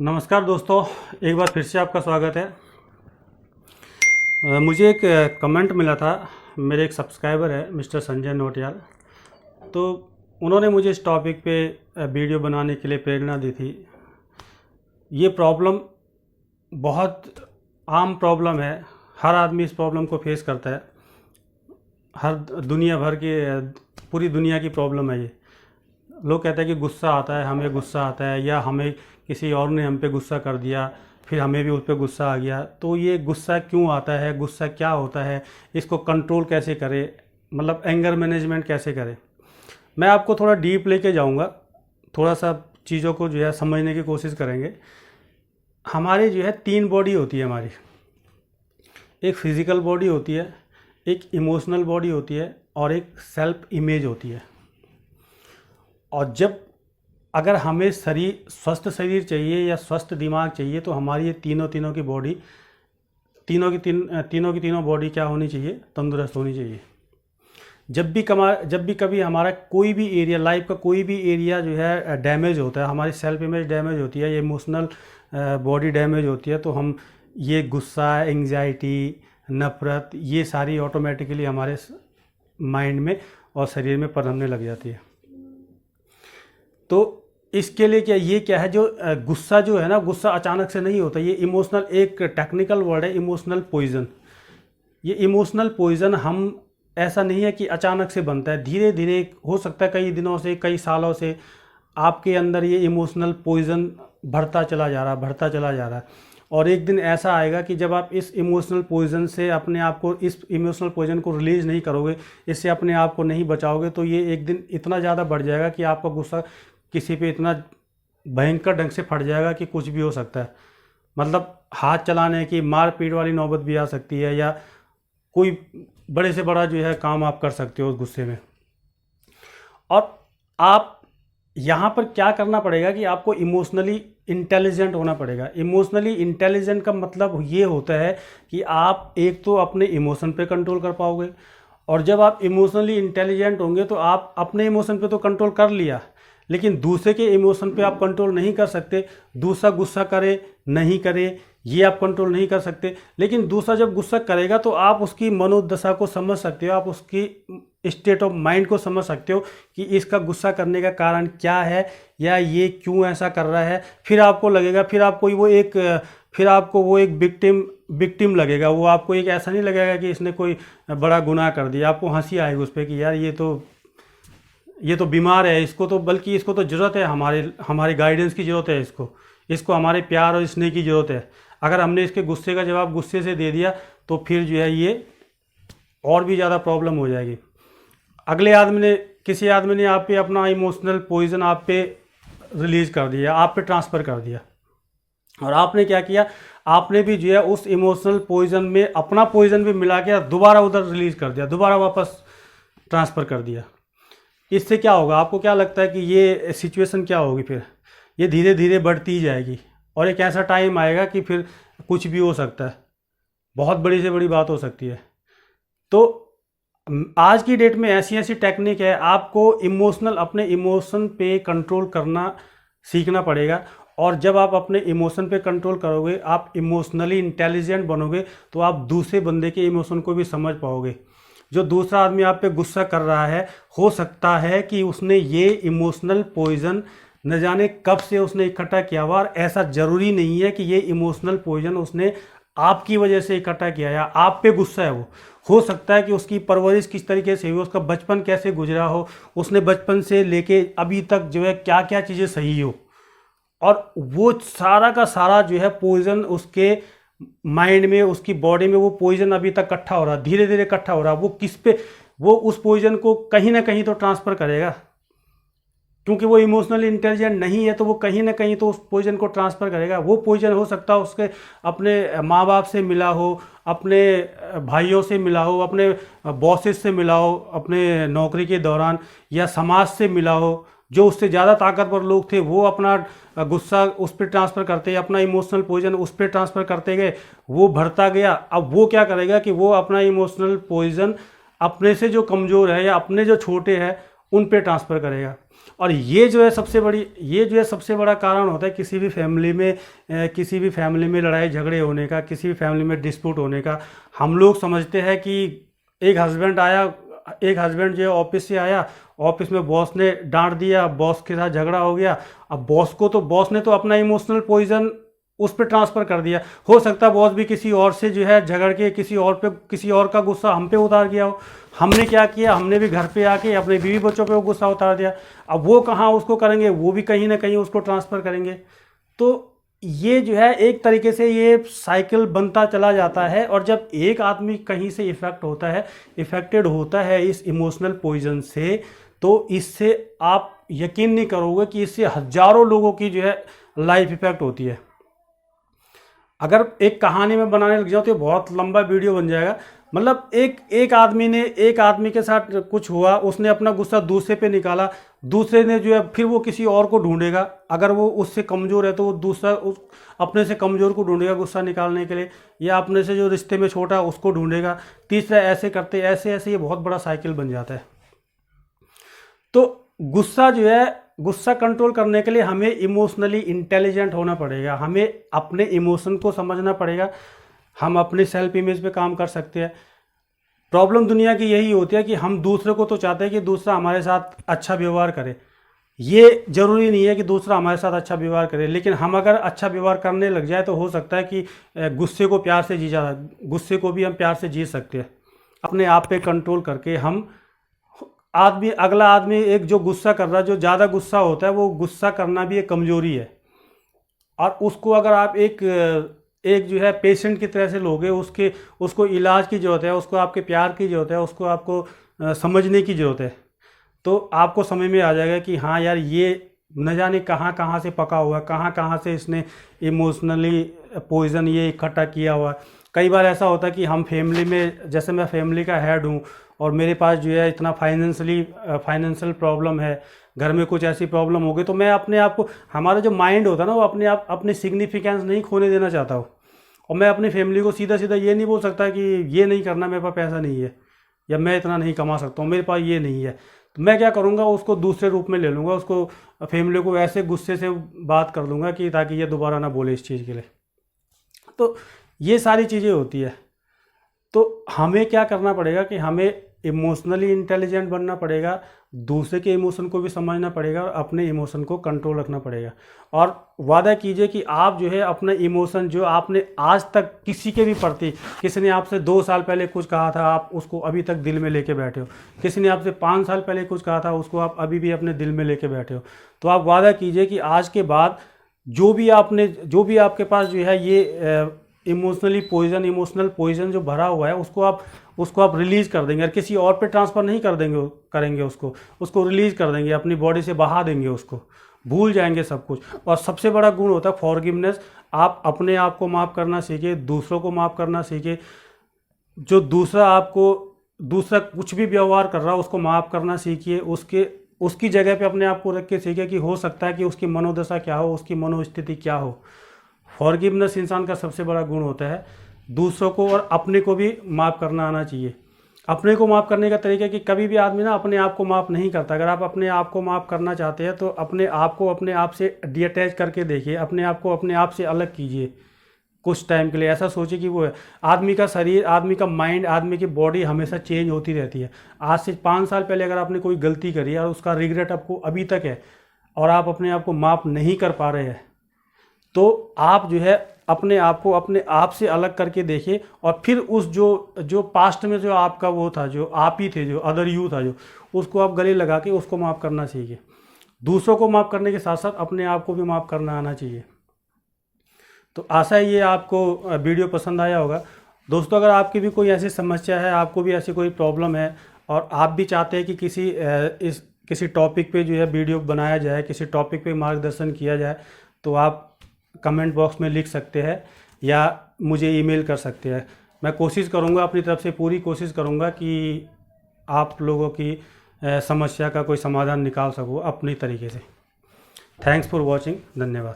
नमस्कार दोस्तों, एक बार फिर से आपका स्वागत है। मुझे एक कमेंट मिला था। मेरे एक सब्सक्राइबर है मिस्टर संजय नोटियाल, तो उन्होंने मुझे इस टॉपिक पे वीडियो बनाने के लिए प्रेरणा दी थी। ये प्रॉब्लम बहुत आम प्रॉब्लम है, हर आदमी इस प्रॉब्लम को फेस करता है। हर दुनिया भर की पूरी दुनिया की प्रॉब्लम है ये। लोग कहते हैं कि गुस्सा आता है, हमें गुस्सा आता है, या हमें किसी और ने हम पे गुस्सा कर दिया, फिर हमें भी उस पर गुस्सा आ गया। तो ये गुस्सा क्यों आता है, गुस्सा क्या होता है, इसको कंट्रोल कैसे करें, मतलब एंगर मैनेजमेंट कैसे करें। मैं आपको थोड़ा डीप लेके जाऊंगा, थोड़ा सा चीज़ों को जो है समझने की कोशिश करेंगे। हमारी जो है 3 बॉडी होती है हमारी। एक फिज़िकल बॉडी होती है, एक इमोशनल बॉडी होती है, और एक सेल्फ इमेज होती है। और जब अगर हमें स्वस्थ शरीर चाहिए या स्वस्थ दिमाग चाहिए, तो हमारी ये तीनों की बॉडी, तीनों की तीनों बॉडी क्या होनी चाहिए, तंदुरुस्त होनी चाहिए। जब भी कभी हमारा कोई भी एरिया, लाइफ का कोई भी एरिया जो है डैमेज होता है, हमारी सेल्फ इमेज डैमेज होती है, ये इमोशनल बॉडी डैमेज होती है, तो हम ये गुस्सा, एंग्जाइटी, नफ़रत, ये सारी ऑटोमेटिकली हमारे माइंड में और शरीर में पनपने लग जाती है। तो इसके लिए क्या है, जो गुस्सा जो है ना, गुस्सा अचानक से नहीं होता। ये इमोशनल, एक टेक्निकल वर्ड है इमोशनल पॉइजन। ये इमोशनल पॉइजन हम, ऐसा नहीं है कि अचानक से बनता है, धीरे धीरे हो सकता है कई दिनों से, कई सालों से आपके अंदर ये इमोशनल पॉइजन बढ़ता चला जा रहा है। और एक दिन ऐसा आएगा कि जब आप इस इमोशनल पॉइजन से अपने आप को, इस इमोशनल पॉइजन को रिलीज़ नहीं करोगे, इससे अपने आप को नहीं बचाओगे, तो ये एक दिन इतना ज़्यादा बढ़ जाएगा कि आपका गुस्सा किसी पे इतना भयंकर ढंग से फट जाएगा कि कुछ भी हो सकता है। मतलब हाथ चलाने की, मार पीट वाली नौबत भी आ सकती है, या कोई बड़े से बड़ा जो है काम आप कर सकते हो उस गुस्से में। और आप यहाँ पर क्या करना पड़ेगा कि आपको इमोशनली इंटेलिजेंट होना पड़ेगा। इमोशनली इंटेलिजेंट का मतलब ये होता है कि आप एक तो अपने इमोशन पे कंट्रोल कर पाओगे, और जब आप इमोशनली इंटेलिजेंट होंगे तो आप अपने इमोशन पे तो कंट्रोल कर लिया, लेकिन दूसरे के इमोशन पे आप कंट्रोल नहीं कर सकते। दूसरा गुस्सा करे नहीं करे, ये आप कंट्रोल नहीं कर सकते। लेकिन दूसरा जब गुस्सा करेगा तो आप उसकी मनोदशा को समझ सकते हो, आप उसकी स्टेट ऑफ माइंड को समझ सकते हो कि इसका गुस्सा करने का कारण क्या है, या ये क्यों ऐसा कर रहा है। फिर आपको लगेगा, फिर आपको वो एक विक्टिम लगेगा। वो आपको एक ऐसा नहीं लगेगा कि इसने कोई बड़ा गुनाह कर दिया। आपको हंसी आएगी उस पर कि यार ये तो बीमार है, इसको तो ज़रूरत है, हमारी गाइडेंस की ज़रूरत है, इसको हमारे प्यार और स्नेह की ज़रूरत है। अगर हमने इसके गुस्से का जवाब गुस्से से दे दिया तो फिर जो है ये और भी ज़्यादा प्रॉब्लम हो जाएगी। किसी आदमी ने आप पे अपना इमोशनल पॉइजन आप पे रिलीज़ कर दिया, आप पे ट्रांसफ़र कर दिया, और आपने क्या किया, आपने भी जो है उस इमोशनल पॉइजन में अपना पॉइजन भी मिला के दोबारा उधर रिलीज़ कर दिया, दोबारा वापस ट्रांसफ़र कर दिया। इससे क्या होगा, आपको क्या लगता है कि ये सिचुएशन क्या होगी? फिर ये धीरे धीरे बढ़ती ही जाएगी, और एक ऐसा टाइम आएगा कि फिर कुछ भी हो सकता है, बहुत बड़ी से बड़ी बात हो सकती है। तो आज की डेट में ऐसी टेक्निक है, आपको अपने इमोशन पे कंट्रोल करना सीखना पड़ेगा। और जब आप अपने इमोशन पे कंट्रोल करोगे, आप इमोशनली इंटेलिजेंट बनोगे, तो आप दूसरे बंदे के इमोशन को भी समझ पाओगे। जो दूसरा आदमी आप पे गुस्सा कर रहा है, हो सकता है कि उसने ये इमोशनल पॉइजन न जाने कब से उसने इकट्ठा किया हुआ, और ऐसा ज़रूरी नहीं है कि ये इमोशनल पॉइजन उसने आपकी वजह से इकट्ठा किया, या आप पे गुस्सा है वो। हो सकता है कि उसकी परवरिश किस तरीके से हुई, उसका बचपन कैसे गुजरा हो, उसने बचपन से लेके अभी तक जो है क्या क्या चीज़ें सही हो, और वो सारा का सारा जो है पॉइजन उसके माइंड में, उसकी बॉडी में वो पॉइजन अभी तक इकट्ठा हो रहा है, धीरे धीरे इकट्ठा हो रहा है। वो उस पॉइजन को कहीं ना कहीं तो ट्रांसफ़र करेगा, क्योंकि वो इमोशनली इंटेलिजेंट नहीं है, तो वो कहीं ना कहीं तो उस पॉइजन को ट्रांसफ़र करेगा। वो पॉइजन हो सकता है उसके अपने माँ बाप से मिला हो, अपने भाइयों से मिला हो, अपने बॉसेस से मिला हो अपने नौकरी के दौरान, या समाज से मिला हो। जो उससे ज़्यादा ताकतवर लोग थे वो अपना गुस्सा उस पर ट्रांसफ़र करते, अपना इमोशनल पॉइजन उस पर ट्रांसफ़र करते गए, वो बढ़ता गया। अब वो क्या करेगा कि वो अपना इमोशनल पॉइजन अपने से जो कमज़ोर है या अपने जो छोटे हैं उन पे ट्रांसफ़र करेगा। और ये जो है सबसे बड़ा कारण होता है किसी भी फैमिली में लड़ाई झगड़े होने का, किसी भी फैमिली में डिस्प्यूट होने का। हम लोग समझते हैं कि एक हस्बैंड जो है ऑफिस से आया, ऑफिस में बॉस ने डांट दिया, बॉस के साथ झगड़ा हो गया। अब बॉस ने तो अपना इमोशनल पॉइजन उस पर ट्रांसफ़र कर दिया। हो सकता है बॉस भी किसी और से जो है झगड़ के किसी और का गुस्सा हम पे उतार गया हो। हमने क्या किया, हमने भी घर पे आके अपने बीवी बच्चों पे वो गुस्सा उतार दिया। अब वो कहाँ उसको करेंगे, वो भी कहीं ना कहीं उसको ट्रांसफ़र करेंगे। तो ये जो है एक तरीके से ये साइकिल बनता चला जाता है। और जब एक आदमी कहीं से इफ़ेक्टेड होता है इस इमोशनल पॉइजन से, तो इससे आप यकीन नहीं करोगे कि इससे हज़ारों लोगों की जो है लाइफ इफ़ेक्ट होती है। अगर एक कहानी में बनाने लग जाओ तो बहुत लंबा वीडियो बन जाएगा। मतलब एक आदमी के साथ कुछ हुआ, उसने अपना गुस्सा दूसरे पे निकाला, दूसरे ने जो है फिर वो किसी और को ढूंढेगा। अगर वो उससे कमज़ोर है तो वो दूसरा अपने से कमज़ोर को ढूंढेगा गुस्सा निकालने के लिए, या अपने से जो रिश्ते में छोटा है उसको ढूंढेगा, तीसरा ऐसे करते ऐसे ये बहुत बड़ा साइकिल बन जाता है। तो गुस्सा कंट्रोल करने के लिए हमें इमोशनली इंटेलिजेंट होना पड़ेगा, हमें अपने इमोशन को समझना पड़ेगा। हम अपनी सेल्फ इमेज पे काम कर सकते हैं। प्रॉब्लम दुनिया की यही होती है कि हम दूसरे को तो चाहते हैं कि दूसरा हमारे साथ अच्छा व्यवहार करे। ये ज़रूरी नहीं है कि दूसरा हमारे साथ अच्छा व्यवहार करे, लेकिन हम अगर अच्छा व्यवहार करने लग जाए तो हो सकता है कि गुस्से को भी हम प्यार से जी सकते हैं। अपने आप पे कंट्रोल करके हम अगला आदमी एक जो गुस्सा कर रहा है, जो ज़्यादा गुस्सा होता है, वो गुस्सा करना भी एक कमज़ोरी है। और उसको अगर आप एक जो है पेशेंट की तरह से लोगे, उसको इलाज की ज़रूरत है, उसको आपके प्यार की ज़रूरत है, उसको आपको समझने की ज़रूरत है। तो आपको समझ में आ जाएगा कि हाँ यार, ये न जाने कहाँ कहाँ से पका हुआ है, कहाँ कहाँ से इसने इमोशनली पॉइज़न ये इकट्ठा किया हुआ है। कई बार ऐसा होता है कि हम फैमिली में, जैसे मैं फैमिली का हेड हूँ और मेरे पास जो है इतना फाइनेंशियल प्रॉब्लम है, घर में कुछ ऐसी प्रॉब्लम हो गई, तो मैं अपने आप को, हमारा जो माइंड होता है ना, वो अपनी सिग्निफिकेंस नहीं खोने देना चाहता हूँ। और मैं अपनी फैमिली को सीधा सीधा ये नहीं बोल सकता कि ये नहीं करना, मेरे पास पैसा नहीं है, या मैं इतना नहीं कमा सकता हूँ, मेरे पास ये नहीं है। तो मैं क्या करूँगा, उसको दूसरे रूप में ले लूँगा, उसको फैमिली को ऐसे गुस्से से बात कर दूँगा कि ताकि ये दोबारा ना बोले इस चीज़ के लिए। तो ये सारी चीज़ें होती है। तो हमें क्या करना पड़ेगा कि हमें इमोशनली इंटेलिजेंट बनना पड़ेगा, दूसरे के इमोशन को भी समझना पड़ेगा और अपने इमोशन को कंट्रोल रखना पड़ेगा। और वादा कीजिए कि आप जो है अपना इमोशन, जो आपने आज तक किसी के भी प्रति, किसी ने आपसे 2 साल पहले कुछ कहा था, आप उसको अभी तक दिल में लेके बैठे हो, किसी ने आपसे 5 साल पहले कुछ कहा था, उसको आप अभी भी अपने दिल में लेके बैठे हो, तो आप वादा कीजिए कि आज के बाद जो भी आपके पास जो है ये इमोशनल पॉइजन जो भरा हुआ है, उसको आप रिलीज़ कर देंगे। और किसी और पे ट्रांसफ़र नहीं करेंगे, उसको रिलीज़ कर देंगे, अपनी बॉडी से बहा देंगे, उसको भूल जाएंगे सब कुछ। और सबसे बड़ा गुण होता है फॉरगिवनेस। आप अपने आप को माफ़ करना सीखिए, दूसरों को माफ़ करना सीखिए। जो दूसरा कुछ भी व्यवहार कर रहा है उसको माफ़ करना सीखिए, उसकी जगह पे अपने आप को रख के सीखिए कि हो सकता है कि उसकी मनोदशा क्या हो, उसकी मनोस्थिति क्या हो। फॉरगिवनेस इंसान का सबसे बड़ा गुण होता है। दूसरों को और अपने को भी माफ़ करना आना चाहिए। अपने को माफ़ करने का तरीका है कि कभी भी आदमी ना अपने आप को माफ़ नहीं करता। अगर आप अपने आप को माफ़ करना चाहते हैं तो अपने आप को अपने आप से डिअटैच करके देखिए, अपने आप को अपने आप से अलग कीजिए कुछ टाइम के लिए। ऐसा सोचिए कि वो है, आदमी का शरीर, आदमी का माइंड, आदमी की बॉडी हमेशा चेंज होती रहती है। आज से 5 साल पहले अगर आपने कोई गलती करी और उसका रिग्रेट आपको अभी तक है और आप अपने आप को माफ़ नहीं कर पा रहे हैं, तो आप जो है अपने आप को अपने आप से अलग करके देखिए। और फिर उस जो पास्ट में जो आपका वो था, जो आप ही थे, जो अदर यू था, जो उसको आप गले लगा के उसको माफ़ करना सीखिए। दूसरों को माफ़ करने के साथ साथ अपने आप को भी माफ़ करना आना चाहिए। तो आशा है ये आपको वीडियो पसंद आया होगा। दोस्तों, अगर आपकी भी कोई ऐसी समस्या है, आपको भी ऐसी कोई प्रॉब्लम है और आप भी चाहते हैं कि किसी टॉपिक पे जो है वीडियो बनाया जाए, किसी टॉपिक पे मार्गदर्शन किया जाए, तो आप कमेंट बॉक्स में लिख सकते हैं या मुझे ईमेल कर सकते हैं। मैं कोशिश करूंगा, अपनी तरफ से पूरी कोशिश करूंगा कि आप लोगों की समस्या का कोई समाधान निकाल सकूं अपनी तरीके से। Thanks for watching. धन्यवाद।